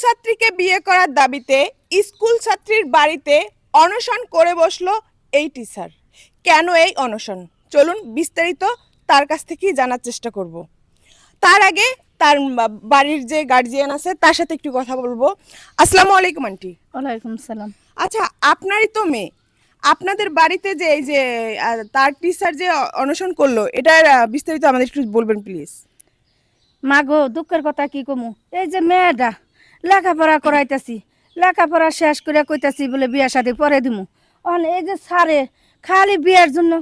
ছাত্রীকে বিয়ে করার দাবিতে স্কুল ছাত্রীর বাড়িতে অনশন করে বসলো এই টিচার। কেন এই অনশন, চলুন বিস্তারিত তার কাছ থেকেই জানার চেষ্টা করব। তার আগে তার বাড়ির যে গার্জিয়ান আছে তার সাথে একটু কথা বলবো। আসসালামু আলাইকুম আন্টি। ওয়ালাইকুম সালাম। আচ্ছা, আপনারই তো মেয়ে, আপনাদের বাড়িতে যে এই যে তার টিচার যে অনশন করলো, এটার বিস্তারিত আমাদের একটু বলবেন প্লিজ। মা গো, দুঃখের কথা কি কমু, এই যে মেয়েটা লেখাপড়া করাইতাছি, লেখাপড়া শেষ করে কইতাছি বলে বিয়া শাদি পরে দিমু, অন এই যে সারে খালি বিয়ার জন্য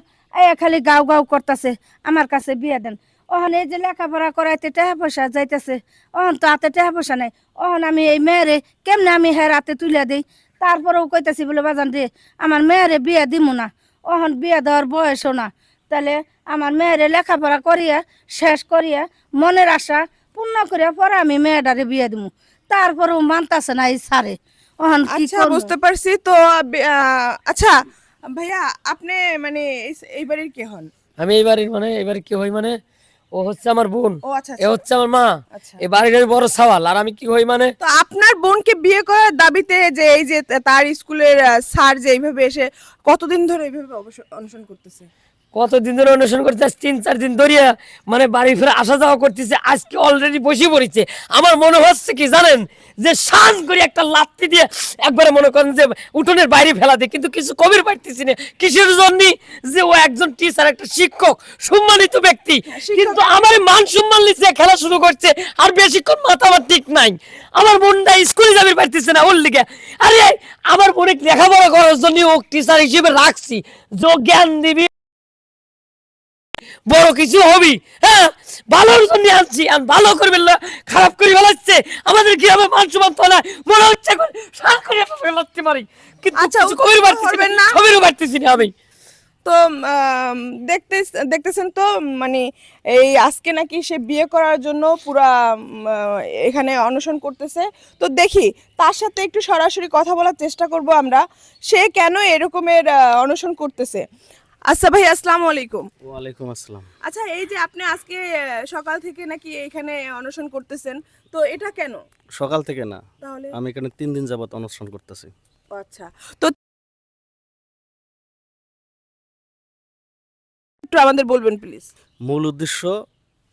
খালি গাও গাও করতেছে আমার কাছে বিয়া দেন। অহন এই যে লেখাপড়া করাইতে টাকা পয়সা যাইতেছে, অহন তো হাতে টাকা পয়সা নাই। অহন আমি এই মেয়েরে কেমনে আমি হের হাতে তুলে দিই? তারপরেও কইতাছি বলে বাজান রে আমার মেয়েরে বিয়া দিমু না, অহন বিয়া দেওয়ার বয়সও না। তাহলে আমার মেয়েরে লেখাপড়া করিয়া শেষ করিয়া মনের আশা পূর্ণ করিয়া পরে আমি মেয়েটারে বিয়ে দিমু, তারপরেও মানতাছে না এই সারে। অহন কি আচ্ছা, করবো? বুঝতে পারছি তো। আচ্ছা ভাইয়া, আপনি মানে এই বাড়ির কে হন? আমি এইবারে কি হই মানে, ও হচ্ছে আমার বোন, ও আচ্ছা এ হচ্ছে আমার মা। আচ্ছা। এই বাড়ির আমি বড় সওয়াল, আর আমি কি হই মানে। তো আপনার বোনকে বিয়ে করার দাবিতে যে এই যে তার স্কুলের স্যার যে এইভাবে এসে কতদিন ধরে এইভাবে অনশন করতেছে? কতদিন ধরে অনুষ্ঠান করতে, আজ 3-4 দিন ধরিয়া মানে বাড়ি ফিরে আসা যাওয়া করতেছে। আজকে অলরেডি বসে পড়েছে। আমার মনে হচ্ছে কি জানেন, যে শান করে একটা লাত্তি দিয়ে একবারে মনে করেন যে উঠোনের বাইরে ফেলা দেয়, কিন্তু কিছু কবির পাইতেছি না। কিসের জন্য? যে ও একজন টিচার, একটা শিক্ষক, সম্মানিত ব্যক্তি, কিন্তু আমার মান সম্মান নিচ্ছে খেলা শুরু করছে। আর বেশিক্ষণ মাথা আমার ঠিক নাই। আমার বোনটা স্কুলে যাবে পারতেছে না ওর লিগে। আরে আমার বোনে লেখাপড়া করার জন্য ও টিচার হিসেবে রাখছি, যে জ্ঞান দিবি, বড় কিছু হবি, হ্যাঁ ভালোর জন্য আনছি। আর ভালো করবেন না, খারাপ করে ফেলাচ্ছে আমাদের গ্রামে মান সম্মান তো না, মনে হচ্ছে সার করে ফেলাতে পারি, কিন্তু আচ্ছা, কিছু কবির পারতেছি করবেন না, না। কবিরও পারতেছি না আমি। তো দেখতেছেন তো, মানে এই আজকে নাকি সে বিয়ে করার জন্য পুরা এখানে অনশন করতেছে। তো দেখি তার সাথে একটু সরাসরি কথা বলার চেষ্টা করব আমরা, সে কেন এরকমের অনশন করতেছে। আচ্ছা ভাই, আসসালামু আলাইকুম। ওয়ালাইকুম আসসালাম। আচ্ছা, এই যে আপনি আজকে সকাল থেকে নাকি এখানে অনশন করতেছেন, তো এটা কেন? সকাল থেকে না, তাহলে আমি এখানে 3 দিন যাবত অনুষ্ঠান করতেছি। আচ্ছা, তো একটু আমাদের বলবেন প্লিজ। মূল উদ্দেশ্য,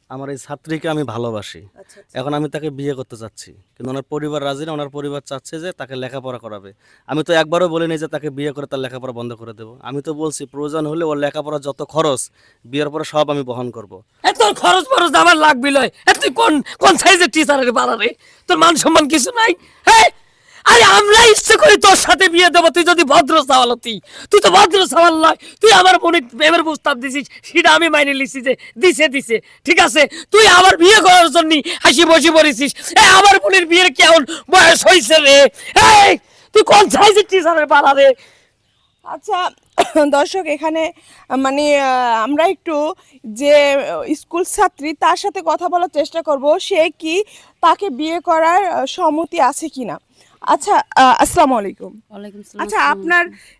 আমার এই ছাত্রীকে আমি ভালোবাসি। আচ্ছা এখন আমি তাকে বিয়ে করতে চাচ্ছি, কিন্তু ওনার পরিবার রাজি না। ওনার পরিবার চাচ্ছে যে তাকে লেখাপড়া করাবে। আমি তো একবারও বলিনি যে তাকে বিয়ে করে তার লেখাপড়া বন্ধ করে দেবো। আমি তো বলছি প্রয়োজন হলে ওর লেখাপড়ার যত খরচ বিয়ের পরে সব আমি বহন করব। এত খরচ ফরচ আমার লাগবে লয়। তুই কোন কোন সাইজের টিচারের বাড়ারে, তোর মান সম্মান কিছু নাই? হ্যাঁ, আরে আমরা ইচ্ছে করি তোর সাথে বিয়ে দেবো, তুই যদি ভদ্র সওয়াল হতি। তুই তো ভদ্র সওয়াল নয়, তুই আমার বোনের প্রেমের প্রস্তাব দিছিস, সেটা আমি মাইনে লিখছি যে দিছে ঠিক আছে। তুই আমার বিয়ে করার জন্য হাসি বসে পড়েছিস। আমার বোনের বিয়ের কেমন বয়স হয়েছে রে? এই তুই কোন সাইজের টিচারের বাড়ারে? আচ্ছা দর্শক, এখানে মানে আমরা একটু যে স্কুল ছাত্রী তার সাথে কথা বলার চেষ্টা করব, সে কি তাকে বিয়ে করার সম্মতি আছে কিনা। আচ্ছা, আসসালামু আলাইকুম। ওয়ালাইকুম সালাম। আচ্ছা,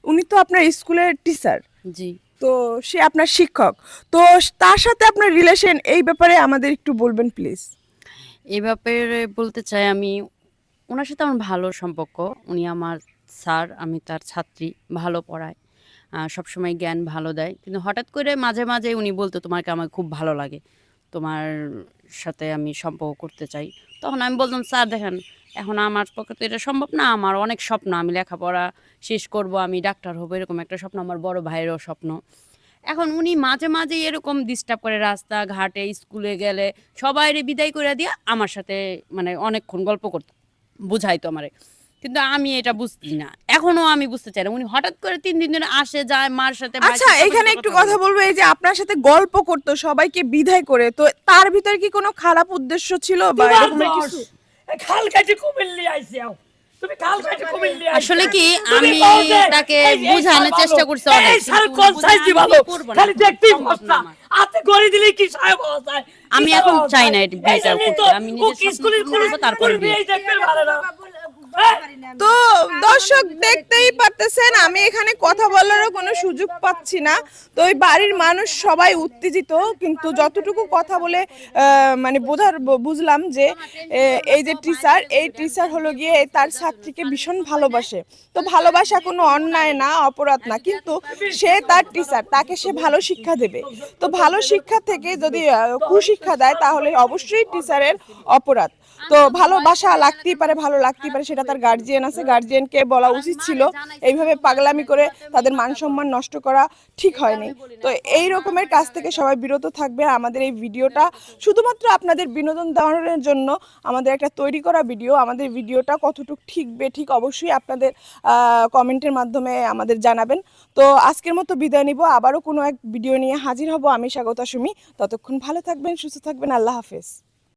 উনি তো আপনার স্কুলের টিচার, জি, তো সে আপনার শিক্ষক, তো তার সাথে আপনার রিলেশন, এই ব্যাপারে আমাদের একটু বলবেন প্লিজ। এই ব্যাপারে বলতে চাই, আমি ওনার সাথে আমার ভালো সম্পর্ক। উনি আমার স্যার, আমি তার ছাত্রী, ভালো পড়ায়, সবসময় জ্ঞান ভালো দেয়। কিন্তু হঠাৎ করে মাঝে মাঝে উনি বলতো তোমাকে আমার খুব ভালো লাগে, তোমার সাথে আমি সম্পর্ক করতে চাই। তখন আমি বলতাম স্যার দেখেন, এখন আমার পক্ষে তো এটা সম্ভব না, আমার অনেক স্বপ্ন, আমি লেখাপড়া শেষ করব, আমি ডাক্তার হবো, এরকম একটা স্বপ্ন, আমার বড় ভাইয়েরও স্বপ্ন। এখন উনি মাঝে মাঝে এরকম ডিস্টার্ব করে, রাস্তাঘাটে স্কুলে গেলে সবাইরে বিদায় করে দিয়ে আমার সাথে মানে অনেকক্ষণ গল্প করতো, বুঝাইতো আমারে। কিন্তু আমি এটা বুঝছি না, এখনো আমি বুঝতে চাই না। উনি হঠাৎ করে 3 দিন ধরে আসে যায়, মার সাথে ভাইয়ের আচ্ছা, সাথে সবার এখানে সাথে একটু কথা কথা বলে। বলবো, এই যে আপনার সাথে গল্প করতো সবাইকে বিদায় করে, তো তার ভিতরে কি কোনো খারাপ উদ্দেশ্য ছিল বা তোমার এরকমের দোষ। কিছু? এই খাল কাটি কুমিল্লি আইছে আও। তুমি খাল কাটি কুমিল্লি আইছে। আসলে কি, তুমি আমি কও যে, তাকে এই বোঝানোর সার চেষ্টা ভালো। করছি এই অনেক, সার কিন্তু কোন বুঝে সাইজ আমি ভালো? করবো না, খালি দেখতেই সম্ভব ভরসা। না আমার। হাতে গড়ি দিলে কি সাহেব হওয়া যায়? আমি কি এখন হওয়া চাই যায়? না এটা এই বিয়েটা জন্যই করতে। তো আমি ও নিজের স্কুলের স্বপ্ন পূরণ করবো, তারপরে বিয়ে বিয়ে। দেখবে ভালো না। তো দর্শক দেখতেই পারতেছেন আমি এখানে কথা বলারও কোনো সুযোগ পাচ্ছি না। তো ওই বাড়ির মানুষ সবাই উত্তেজিত, কিন্তু যতটুকু কথা বলে মানে বুঝলাম যে এই যে টিচার, এই টিচার হলো গিয়ে তার ছাত্রীকে ভীষণ ভালোবাসে। তো ভালোবাসা কোনো অন্যায় না, অপরাধ না, কিন্তু সে তার টিচার, তাকে সে ভালো শিক্ষা দেবে। তো ভালো শিক্ষা থেকে যদি কুশিক্ষা দেয় তাহলে অবশ্যই টিচারের অপরাধ। তো ভালোবাসা লাগতেই পারে, ভালো লাগতেই পারে, সেটা তার গার্জিয়ান আছে, গার্জিয়ানকে বলা উচিত ছিল। এইভাবে পাগলামি করে তাদের মান সম্মান নষ্ট করা ঠিক হয়নি। তো এই রকমের কাজ থেকে সবাই বিরত থাকবে। আমাদের এই ভিডিওটা শুধুমাত্র আপনাদের বিনোদন দেওয়ার জন্য আমাদের একটা তৈরি করা ভিডিও। আমাদের ভিডিওটা কতটুকু ঠিক বেঠিক অবশ্যই আপনাদের কমেন্টের মাধ্যমে আমাদের জানাবেন। তো আজকের মতো বিদায় নিব, আবারও কোনো এক ভিডিও নিয়ে হাজির হব। আমি স্বাগতা সুমি। ততক্ষণ ভালো থাকবেন, সুস্থ থাকবেন। আল্লাহ হাফেজ।